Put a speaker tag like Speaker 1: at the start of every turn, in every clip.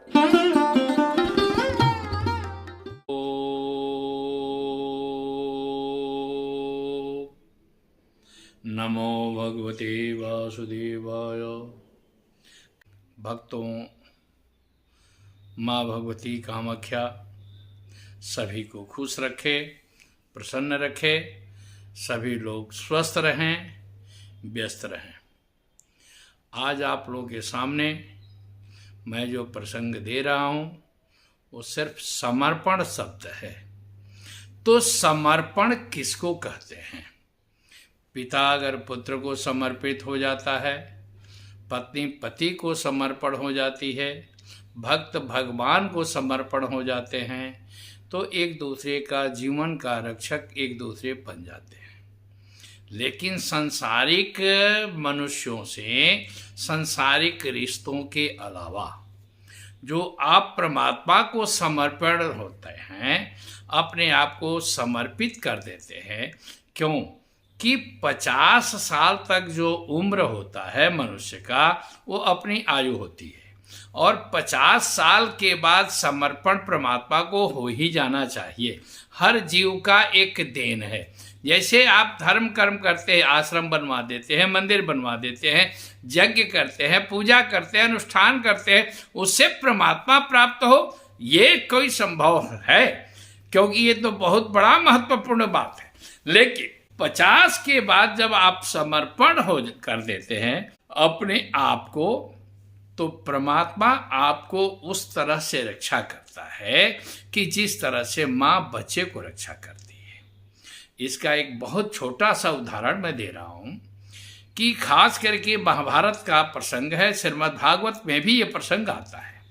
Speaker 1: नमो भगवते वासुदेवाय। भक्तों, माँ भगवती कामाख्या सभी को खुश रखे, प्रसन्न रखे, सभी लोग स्वस्थ रहें, व्यस्त रहें। आज आप लोगों के सामने मैं जो प्रसंग दे रहा हूँ वो सिर्फ समर्पण शब्द है। तो समर्पण किसको कहते हैं? पिता अगर पुत्र को समर्पित हो जाता है, पत्नी पति को समर्पण हो जाती है, भक्त भगवान को समर्पण हो जाते हैं, तो एक दूसरे का जीवन का रक्षक एक दूसरे बन जाते हैं। लेकिन सांसारिक मनुष्यों से, सांसारिक रिश्तों के अलावा जो आप परमात्मा को समर्पण होते हैं, अपने आप को समर्पित कर देते हैं। क्यों कि 50 साल तक जो उम्र होता है मनुष्य का, वो अपनी आयु होती है, और 50 साल के बाद समर्पण परमात्मा को हो ही जाना चाहिए। हर जीव का एक देन है। जैसे आप धर्म कर्म करते हैं, आश्रम बनवा देते हैं, मंदिर बनवा देते हैं, यज्ञ करते हैं, पूजा करते हैं, अनुष्ठान करते हैं, उससे परमात्मा प्राप्त हो, ये कोई संभव है? क्योंकि ये तो बहुत बड़ा महत्वपूर्ण बात है। लेकिन 50 के बाद जब आप समर्पण हो कर देते हैं अपने आप को, तो परमात्मा आपको उस तरह से रक्षा करता है कि जिस तरह से माँ बच्चे को रक्षा करती है। इसका एक बहुत छोटा सा उदाहरण मैं दे रहा हूँ कि खास करके महाभारत का प्रसंग है, श्रीमद् भागवत में भी ये प्रसंग आता है।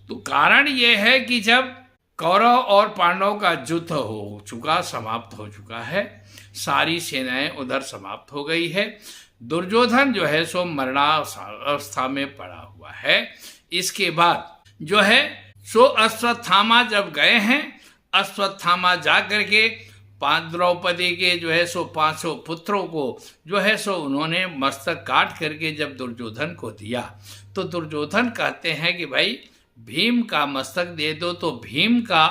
Speaker 1: तो कारण ये है कि जब कौरव और पांडव का युद्ध हो चुका, समाप्त हो चुका है, सारी सेनाएं उधर समाप्त हो गई है, दुर्योधन जो है सो मरणावस्था में पड़ा हुआ है। इसके बाद जो है सो अश्वत्थामा जब गए हैं, अश्वत्थामा जा करके द्रौपदी के जो है सो 500 पुत्रों को जो है सो उन्होंने मस्तक काट करके जब दुर्योधन को दिया, तो दुर्योधन कहते हैं कि भाई भीम का मस्तक दे दो। तो भीम का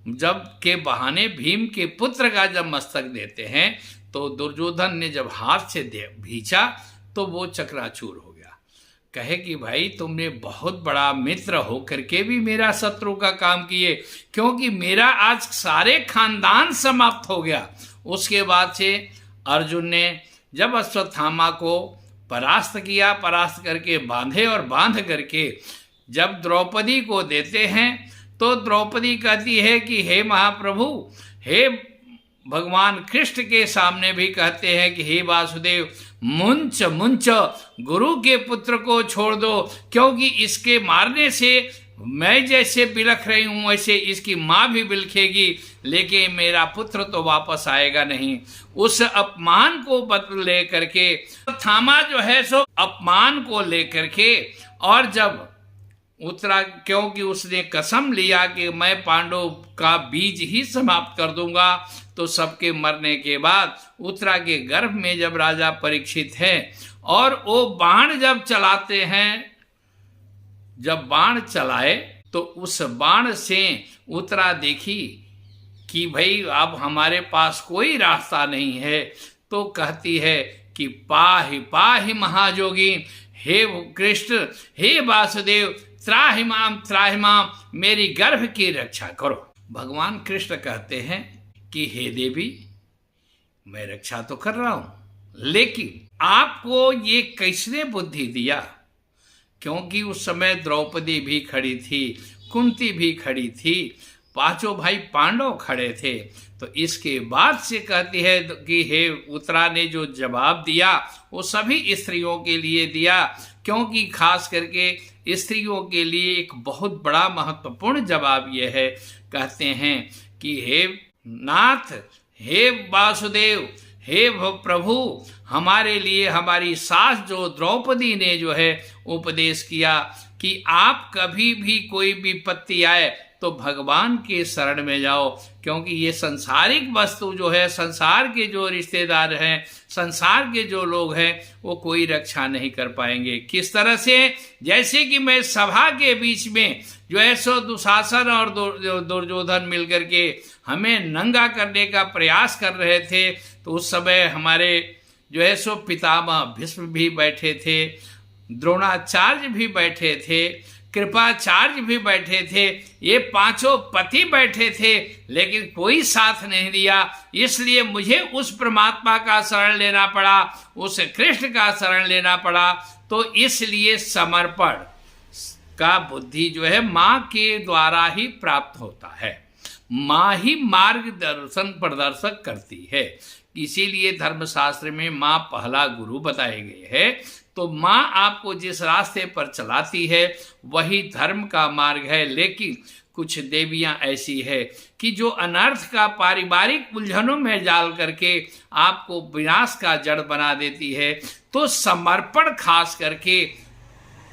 Speaker 1: जब के बहाने भीम के पुत्र का जब मस्तक देते हैं, तो दुर्योधन ने जब हाथ से भींचा तो वो चकनाचूर हो गया। कहे कि भाई तुमने बहुत बड़ा मित्र हो करके भी मेरा शत्रु का काम किए, क्योंकि मेरा आज सारे खानदान समाप्त हो गया। उसके बाद से अर्जुन ने जब अश्वत्थामा को परास्त किया, परास्त करके बांधे, और बांध करके जब द्रौपदी को देते हैं, तो द्रौपदी कहती है कि हे महाप्रभु, हे भगवान कृष्ण के सामने भी कहते हैं कि हे वासुदेव, मुंच मुंच गुरु के पुत्र को छोड़ दो, क्योंकि इसके मारने से मैं जैसे बिलख रही हूँ वैसे इसकी माँ भी बिलखेगी, लेकिन मेरा पुत्र तो वापस आएगा नहीं। उस अपमान को बदल ले करके थामा जो है सो अपमान को लेकर के, और जब उत्तरा, क्योंकि उसने कसम लिया कि मैं पांडव का बीज ही समाप्त कर दूंगा, तो सबके मरने के बाद उत्तरा के गर्भ में जब राजा परीक्षित हैं, और वो बाण जब चलाते हैं, जब बाण चलाए तो उस बाण से उत्तरा देखी कि भाई अब हमारे पास कोई रास्ता नहीं है, तो कहती है कि पाहि पाहि महाजोगी, हे कृष्ण, हे वासुदेव, त्राहि माम, मेरी गर्भ की रक्षा करो। भगवान कृष्ण कहते हैं कि हे देवी, मैं रक्षा तो कर रहा हूं, लेकिन आपको ये किसने बुद्धि दिया? क्योंकि उस समय द्रौपदी भी खड़ी थी, कुंती भी खड़ी थी, 5 भाई पांडव खड़े थे। तो इसके बाद से कहती है कि हे उत्तरा ने जो जवाब दिया वो सभी स्त्रियों के लिए दिया, क्योंकि खास करके स्त्रियों के लिए एक बहुत बड़ा महत्वपूर्ण जवाब यह है। कहते हैं कि हे नाथ, हे वासुदेव, हे प्रभु, हमारे लिए हमारी सास जो द्रौपदी ने जो है उपदेश किया कि आप कभी भी कोई विपत्ति आए, तो भगवान के शरण में जाओ, क्योंकि ये संसारिक वस्तु जो है, संसार के जो रिश्तेदार हैं, संसार के जो लोग हैं, वो कोई रक्षा नहीं कर पाएंगे। किस तरह से? जैसे कि मैं सभा के बीच में जो है सो दुशासन और दुर्योधन मिलकर के हमें नंगा करने का प्रयास कर रहे थे, तो उस समय हमारे जो है सो पितामह भीष्म भी बैठे थे, द्रोणाचार्य भी बैठे थे, कृपाचार्य भी बैठे थे, ये पांचों पति बैठे थे, लेकिन कोई साथ नहीं दिया। इसलिए मुझे उस परमात्मा का शरण लेना पड़ा, उस कृष्ण का शरण लेना पड़ा। तो इसलिए समर्पण का बुद्धि जो है माँ के द्वारा ही प्राप्त होता है। माँ ही मार्गदर्शन प्रदर्शक करती है। इसीलिए धर्मशास्त्र में माँ पहला गुरु बताए गए हैं। तो माँ आपको जिस रास्ते पर चलाती है वही धर्म का मार्ग है। लेकिन कुछ देवियां ऐसी है कि जो अनर्थ का पारिवारिक उलझनों में डाल करके आपको विनाश का जड़ बना देती है। तो समर्पण खास करके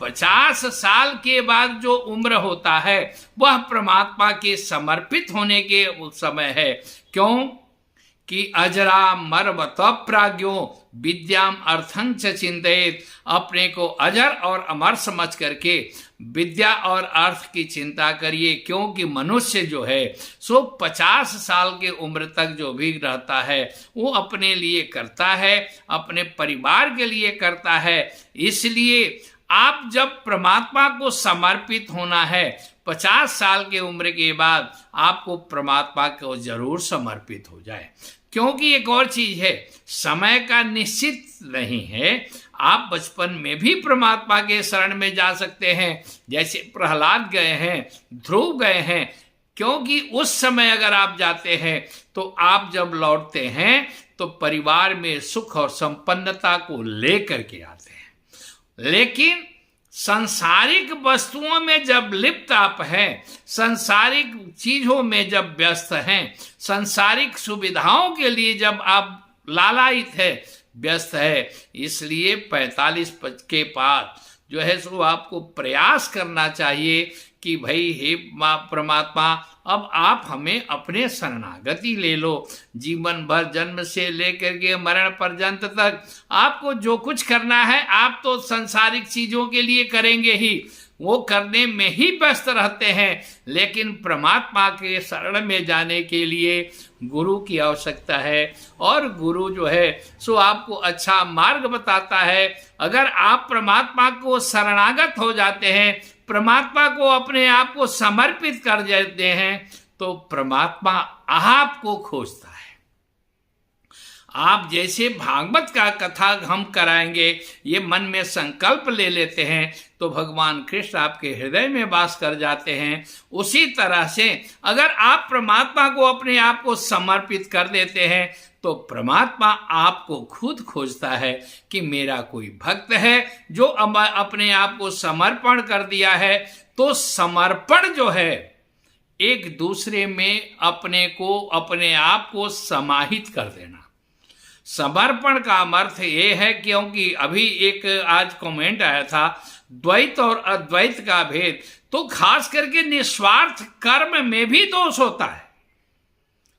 Speaker 1: 50 साल के बाद जो उम्र होता है वह परमात्मा के समर्पित होने के समय है। क्यों कि अजरा मर्वत प्राज्ञो विद्याम अर्थं च चिंतित, अपने को अजर और अमर समझ करके विद्या और अर्थ की चिंता करिए। क्योंकि मनुष्य जो है सो 50 साल के उम्र तक जो भी रहता है वो अपने लिए करता है, अपने परिवार के लिए करता है। इसलिए आप जब परमात्मा को समर्पित होना है 50 साल के उम्र के बाद, आपको परमात्मा को जरूर समर्पित हो जाए। क्योंकि एक और चीज है, समय का निश्चित नहीं है। आप बचपन में भी परमात्मा के शरण में जा सकते हैं, जैसे प्रहलाद गए हैं, ध्रुव गए हैं। क्योंकि उस समय अगर आप जाते हैं तो आप जब लौटते हैं तो परिवार में सुख और संपन्नता को लेकर के आते हैं। लेकिन सांसारिक वस्तुओं में जब लिप्त आप हैं, सांसारिक चीजों में जब व्यस्त हैं, सांसारिक सुविधाओं के लिए जब आप लालायित है, व्यस्त है, इसलिए 45 के बाद जो है सो आपको प्रयास करना चाहिए कि भाई हे परमात्मा, अब आप हमें अपने शरणागति ले लो। जीवन भर जन्म से लेकर के मरण पर्यंत तक आपको जो कुछ करना है आप तो सांसारिक चीजों के लिए करेंगे ही, वो करने में ही व्यस्त रहते हैं। लेकिन परमात्मा के शरण में जाने के लिए गुरु की आवश्यकता है, और गुरु जो है सो आपको अच्छा मार्ग बताता है। अगर आप परमात्मा को शरणागत हो जाते हैं, परमात्मा को अपने आप को समर्पित कर देते हैं, तो परमात्मा आपको खोजता है। आप जैसे भागवत का कथा हम कराएंगे, ये मन में संकल्प ले लेते हैं तो भगवान कृष्ण आपके हृदय में वास कर जाते हैं। उसी तरह से अगर आप परमात्मा को अपने आप को समर्पित कर देते हैं तो परमात्मा आपको खुद खोजता है कि मेरा कोई भक्त है जो अपने आप को समर्पण कर दिया है। तो समर्पण जो है एक दूसरे में अपने आप को समाहित कर देना। समर्पण का अर्थ ये है, क्योंकि अभी एक आज कमेंट आया था द्वैत और अद्वैत का भेद, तो खास करके निस्वार्थ कर्म में भी दोष होता है।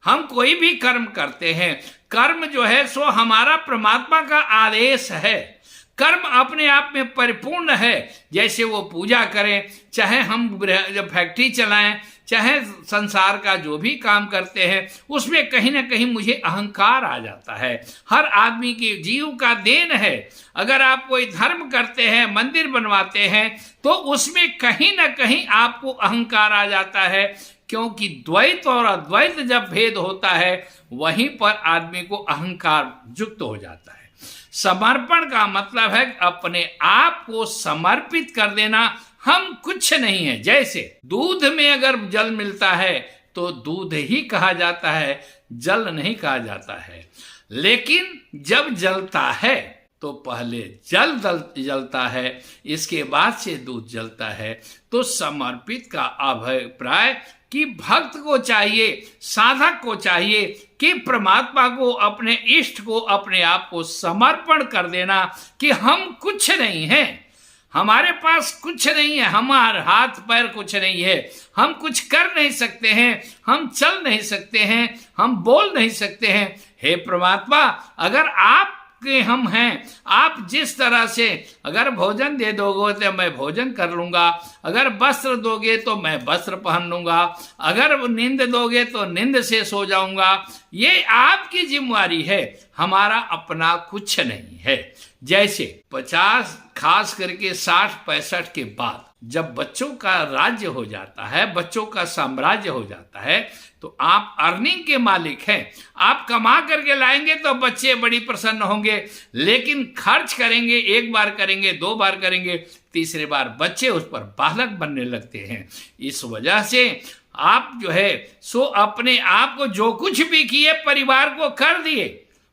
Speaker 1: हम कोई भी कर्म करते हैं, कर्म जो है सो हमारा परमात्मा का आदेश है। कर्म अपने आप में परिपूर्ण है। जैसे वो पूजा करें, चाहे हम जब फैक्ट्री चलाएं, चाहे संसार का जो भी काम करते हैं, उसमें कहीं ना कहीं मुझे अहंकार आ जाता है। हर आदमी के जीव का देन है। अगर आप कोई धर्म करते हैं, मंदिर बनवाते हैं, तो उसमें कहीं ना कहीं आपको अहंकार आ जाता है। क्योंकि द्वैत और अद्वैत जब भेद होता है वहीं पर आदमी को अहंकार युक्त हो जाता है। समर्पण का मतलब है अपने आप को समर्पित कर देना। हम कुछ नहीं है। जैसे दूध में अगर जल मिलता है तो दूध ही कहा जाता है, जल नहीं कहा जाता है। लेकिन जब जलता है तो पहले जल जलता है, इसके बाद से दूध जलता है। तो समर्पित का अभिप्राय कि भक्त को चाहिए, साधक को चाहिए कि परमात्मा को, अपने इष्ट को, अपने आप को समर्पण कर देना कि हम कुछ नहीं हैं। हमारे पास कुछ नहीं है, हमारे हाथ पैर कुछ नहीं है, हम कुछ कर नहीं सकते हैं, हम चल नहीं सकते हैं, हम बोल नहीं सकते हैं। हे परमात्मा, अगर आप के हम हैं, आप जिस तरह से अगर भोजन दे दोगे तो मैं भोजन कर लूंगा, अगर वस्त्र दोगे तो मैं वस्त्र पहन लूंगा, अगर नींद दोगे तो नींद से सो जाऊंगा। ये आपकी जिम्मेवारी है, हमारा अपना कुछ नहीं है। जैसे 50 खास करके 60-65 के बाद जब बच्चों का राज्य हो जाता है, बच्चों का साम्राज्य हो जाता है, तो आप अर्निंग के मालिक हैं। आप कमा करके लाएंगे तो बच्चे बड़ी प्रसन्न होंगे, लेकिन खर्च करेंगे, एक बार करेंगे, 2 बार करेंगे, तीसरे बार बच्चे उस पर बालक बनने लगते हैं। इस वजह से आप जो है सो अपने आप को जो कुछ भी किए परिवार को कर दिए।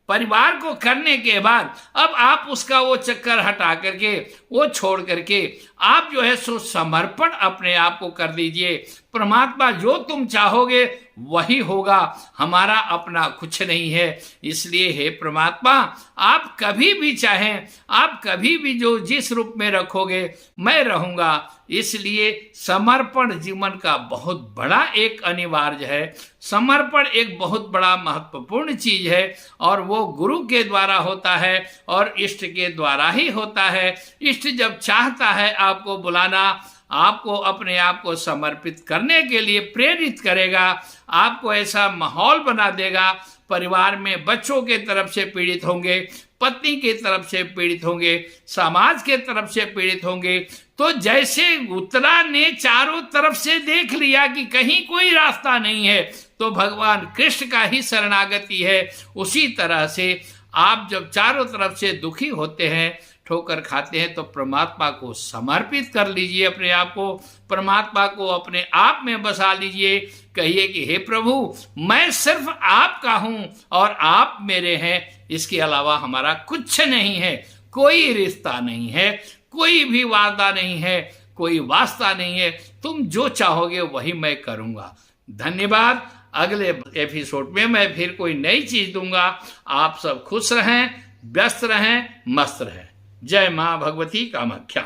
Speaker 1: परिवार को करने के बाद अब आप उसका वो चक्कर हटा करके, वो छोड़ करके आप जो है सो समर्पण अपने आप को कर दीजिए। परमात्मा जो तुम चाहोगे वही होगा, हमारा अपना कुछ नहीं है। इसलिए हे परमात्मा, आप कभी भी चाहें, आप कभी भी जो जिस रूप में रखोगे मैं रहूंगा। इसलिए समर्पण जीवन का बहुत बड़ा एक अनिवार्य है। समर्पण एक बहुत बड़ा महत्वपूर्ण चीज है, और वो गुरु के द्वारा होता है और इष्ट के द्वारा ही होता है। इष्ट जब चाहता है आपको बुलाना, आपको अपने आप को समर्पित करने के लिए प्रेरित करेगा, आपको ऐसा माहौल बना देगा। परिवार में बच्चों के तरफ से पीड़ित होंगे, पत्नी के तरफ से पीड़ित होंगे, समाज के तरफ से पीड़ित होंगे। तो जैसे उत्तरा ने चारों तरफ से देख लिया कि कहीं कोई रास्ता नहीं है, तो भगवान कृष्ण का ही शरणागति है। उसी तरह से आप जब चारों तरफ से दुखी होते हैं, ठोकर खाते हैं, तो परमात्मा को समर्पित कर लीजिए अपने आप को, परमात्मा को अपने आप में बसा लीजिए। कहिए कि हे प्रभु, मैं सिर्फ आपका हूं और आप मेरे हैं, इसके अलावा हमारा कुछ नहीं है। कोई रिश्ता नहीं है, कोई भी वादा नहीं है, कोई वास्ता नहीं है। तुम जो चाहोगे वही मैं करूंगा। धन्यवाद। अगले एपिसोड में मैं फिर कोई नई चीज दूंगा। आप सब खुश रहें, व्यस्त रहें, मस्त रहें। जय मां भगवती कामाख्या।